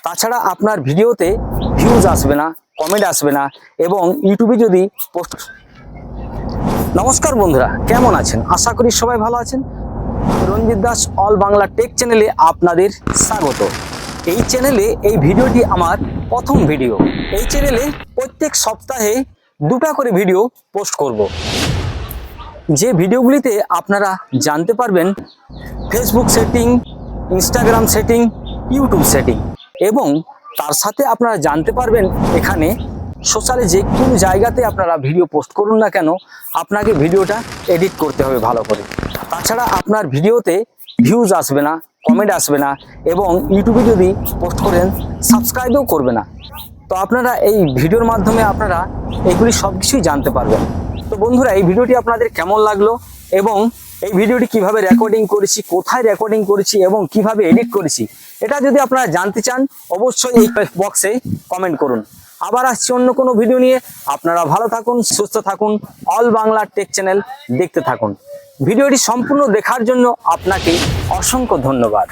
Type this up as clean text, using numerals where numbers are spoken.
তাছাড়া আপনার ভিডিওতে ভিউজ আসবে না, কমেন্ট আসবে না এবং ইউটিউবে যদি পোস্ট। নমস্কার বন্ধুরা, কেমন আছেন? আশা করি সবাই ভালো আছেন। রঞ্জিত দাস অল বাংলা টেক চ্যানেলে আপনাদের স্বাগত। এই চ্যানেলে এই ভিডিওটি আমার প্রথম ভিডিও। এই চ্যানেলে প্রত্যেক সপ্তাহে দুটো করে ভিডিও পোস্ট করব, যে ভিডিওগুলিতে আপনারা জানতে পারবেন Facebook setting, Instagram setting, YouTube setting এবং তার সাথে আপনারা জানতে পারবেন এখানে সোশ্যালে যে কোনো জায়গাতে আপনারা ভিডিও পোস্ট করুন না কেন, আপনাকে ভিডিওটা এডিট করতে হবে ভালো করে। তাছাড়া আপনার ভিডিওতে ভিউজ আসবে না, কমেন্ট আসবে না এবং ইউটিউবে যদি পোস্ট করেন সাবস্ক্রাইবও করবে না। তো আপনারা এই ভিডিওর মাধ্যমে আপনারা এইগুলি সব কিছুই জানতে পারবেন। তো বন্ধুরা, এই ভিডিওটি আপনাদের কেমন লাগলো এবং এই ভিডিওটি কিভাবে রেকর্ডিং করেছি, কোথায় রেকর্ডিং করেছি এবং কিভাবে এডিট করেছি, এটা যদি আপনারা জানতে চান অবশ্যই এই বক্সে কমেন্ট করুন। আবার আসছি অন্য কোনো ভিডিও নিয়ে। আপনারা ভালো থাকুন, সুস্থ থাকুন, অল বাংলা টেক চ্যানেল দেখতে থাকুন। ভিডিওটি সম্পূর্ণ দেখার জন্য আপনাকে অসংখ্য ধন্যবাদ।